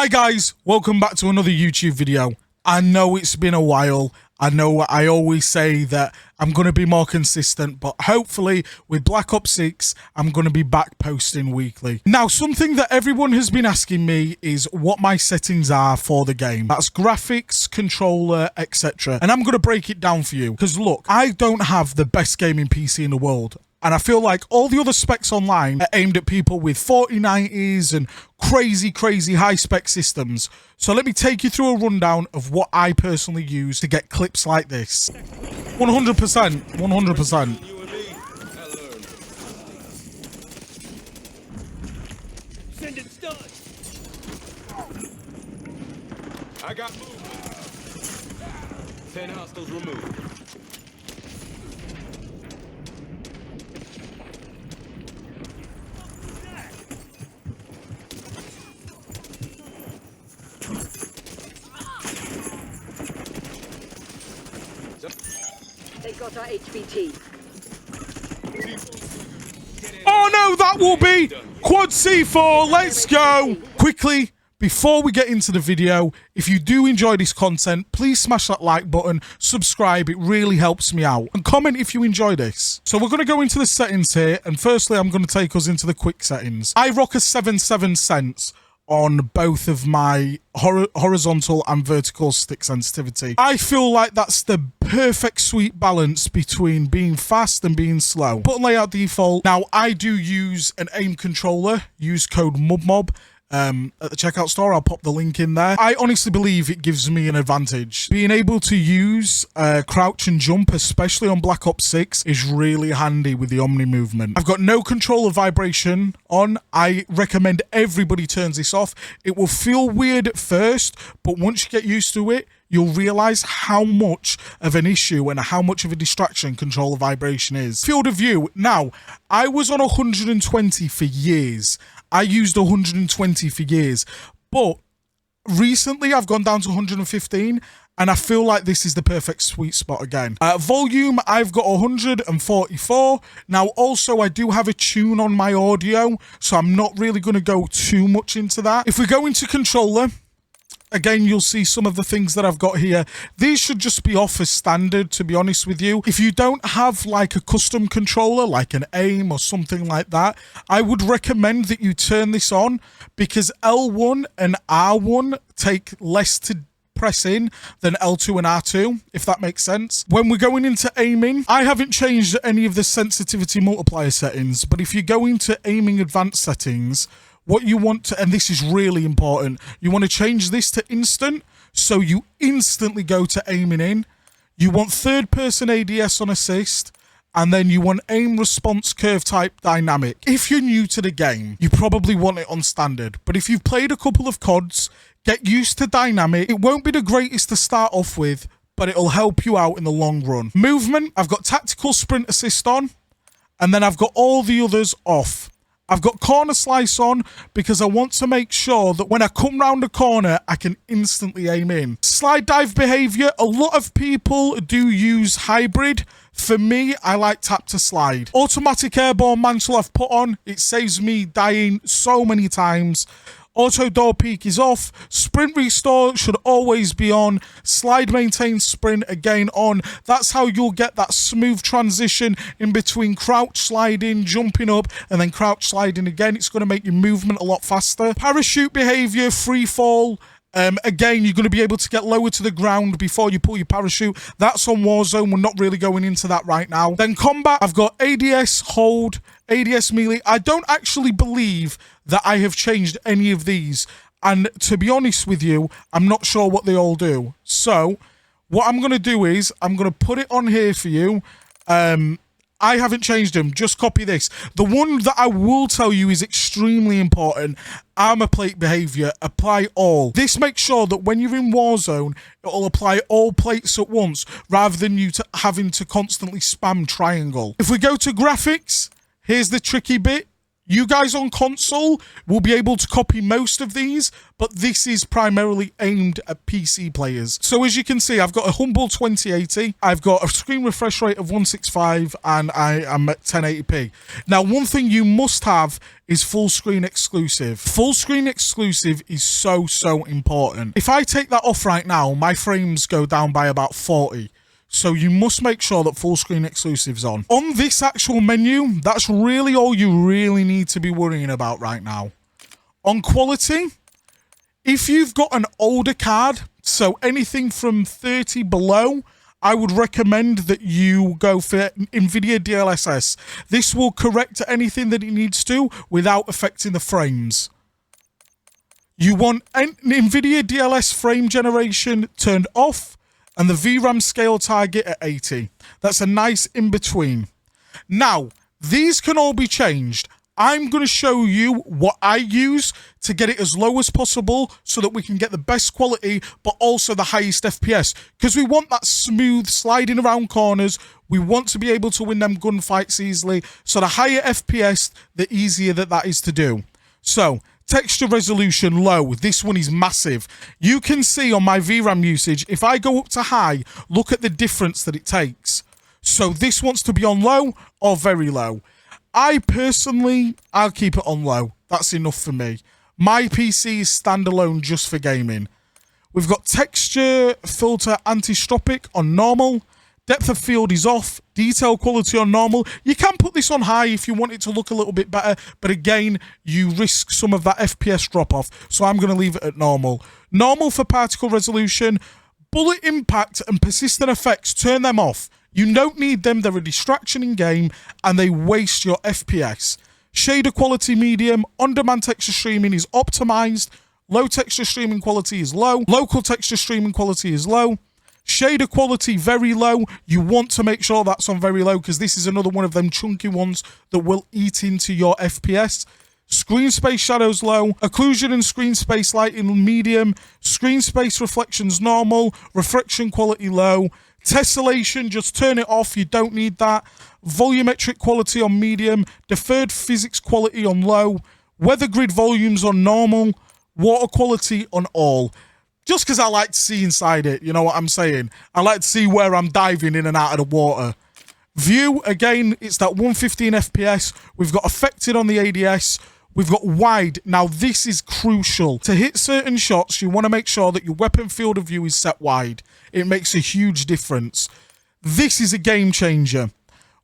Hi guys, welcome back to another YouTube video. I know it's been a while. I know I always say that I'm going to be more consistent, but hopefully with Black Ops 6, I'm going to be back posting weekly. Now, something that everyone has been asking me is what my settings are for the game. That's graphics, controller, etc. And I'm going to break it down for you. Because look, I don't have the best gaming PC in the world. And I feel like all the other specs online are aimed at people with 4090s and crazy high spec systems. So let me take you through a rundown of what I personally use to get clips like this. 100%, 100%. Send it stun. I got movement. 10 hostiles removed. They got our HVT. Oh no, that will be Quad C4. Let's go. Quickly, before we get into the video, if you do enjoy this content, please smash that like button, subscribe, it really helps me out, and comment if you enjoy this. So we're going to go into the settings here, and firstly I'm going to take us into the quick settings. I rock a 7.7 cents on both of my horizontal and vertical stick sensitivity. I feel like that's the perfect sweet balance between being fast and being slow. Button layout default. Now, I do use an aim controller. Use code MubMob. At the checkout store, I'll pop the link in there. I honestly believe it gives me an advantage. Being able to use crouch and jump, especially on Black Ops 6, is really handy with the Omni movement. I've got no controller vibration on. I recommend everybody turns this off. It will feel weird at first, but once you get used to it, you'll realize how much of an issue and how much of a distraction controller vibration is. Field of view. Now, I was on 120 for years. I used 120 for years, but recently I've gone down to 115, and I feel like this is the perfect sweet spot again. Volume, I've got 144. Now, also, I do have a tune on my audio, so I'm not really going to go too much into that. If we go into controller, again, you'll see some of the things that I've got here. These should just be off as standard, to be honest with you. If you don't have like a custom controller, like an aim or something like that, I would recommend that you turn this on, because L1 and R1 take less to press in than L2 and R2, if that makes sense. When we're going into aiming, I haven't changed any of the sensitivity multiplier settings, but if you go into aiming advanced settings, what you want to, and this is really important, you want to change this to instant, so you instantly go to aiming in. You want third person ADS on assist, and then you want aim response curve type dynamic. If you're new to the game, you probably want it on standard, but if you've played a couple of CODs, get used to dynamic. It won't be the greatest to start off with, but it'll help you out in the long run. Movement, I've got tactical sprint assist on, and then I've got all the others off. I've got corner slice on because I want to make sure that when I come round a corner, I can instantly aim in. Slide dive behavior, a lot of people do use hybrid. For me, I like tap to slide. Automatic airborne mantle I've put on. It saves me dying so many times. Auto door peak is off. Sprint restore should always be on. Slide maintain sprint again on. That's how you'll get that smooth transition in between crouch sliding, jumping up, and then crouch sliding again. It's going to make your movement a lot faster. Parachute behavior, free fall. Again, you're going to be able to get lower to the ground before you pull your parachute. That's on Warzone. We're not really going into that right now. Then combat, I've got ADS hold, ADS melee. I don't actually believe that I have changed any of these. And to be honest with you, I'm not sure what they all do. So what I'm going to do is I'm going to put it on here for you. I haven't changed them. Just copy this. The one that I will tell you is extremely important. Armor plate behavior. Apply all. This makes sure that when you're in Warzone, it'll apply all plates at once rather than you having to constantly spam triangle. If we go to graphics, here's the tricky bit. You guys on console will be able to copy most of these, but this is primarily aimed at PC players. So as you can see, I've got a humble 2080, I've got a screen refresh rate of 165, and I am at 1080p. Now, one thing you must have is full screen exclusive. Full screen exclusive is so important. If I take that off right now, my frames go down by about 40. So you must make sure that full screen exclusive's on. On this actual menu, that's really all you really need to be worrying about right now. On quality, if you've got an older card, so anything from 30 below, I would recommend that you go for nvidia DLSS. This will correct anything that it needs to without affecting the frames. You want nvidia DLSS frame generation turned off, and the VRAM scale target at 80. That's a nice in-between. Now, these can all be changed. I'm going to show you what I use to get it as low as possible so that we can get the best quality, but also the highest FPS. Because we want that smooth sliding around corners. We want to be able to win them gunfights easily. So the higher FPS, the easier that is to do. So, texture resolution low. This one is massive. You can see on my VRAM usage, if I go up to high, look at the difference that it takes. So this wants to be on low or very low. I'll keep it on low. That's enough for me. My PC is standalone just for gaming. We've got texture filter anti-stropic on normal. Depth of field is off. Detail quality on normal. You can put this on high if you want it to look a little bit better, but again, you risk some of that FPS drop off, so I'm going to leave it at normal. Normal for particle resolution. Bullet impact and persistent effects, turn them off. You don't need them. They're a distraction in game and they waste your FPS. Shader quality medium. On-demand texture streaming is optimized. Low texture streaming quality is low. Local texture streaming quality is low. Shader quality very low. You want to make sure that's on very low because this is another one of them chunky ones that will eat into your FPS. Screen space shadows low. Occlusion and screen space lighting medium. Screen space reflections normal. Reflection quality low. Tessellation, just turn it off. You don't need that. Volumetric quality on medium. Deferred physics quality on low. Weather grid volumes on normal. Water quality on all. Just because I like to see inside it, you know what I'm saying? I like to see where I'm diving in and out of the water. View, again, it's that 115 FPS. We've got affected on the ADS. We've got wide. Now, this is crucial. To hit certain shots, you want to make sure that your weapon field of view is set wide. It makes a huge difference. This is a game changer.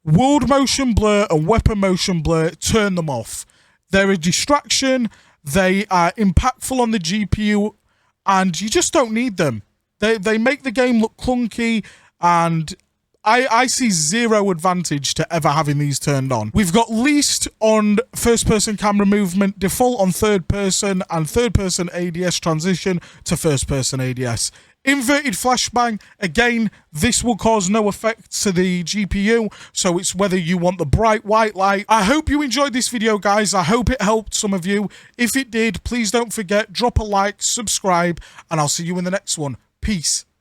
World motion blur and weapon motion blur, turn them off. They're a distraction. They are impactful on the GPU. And you just don't need them. They make the game look clunky, and I see zero advantage to ever having these turned on. We've got least on first-person camera movement, default on third-person, and third-person ADS transition to first-person ADS. Inverted flashbang, again, this will cause no effect to the GPU, so it's whether you want the bright white light. I hope you enjoyed this video, guys. I hope it helped some of you. If it did, please don't forget, drop a like, subscribe, and I'll see you in the next one. Peace.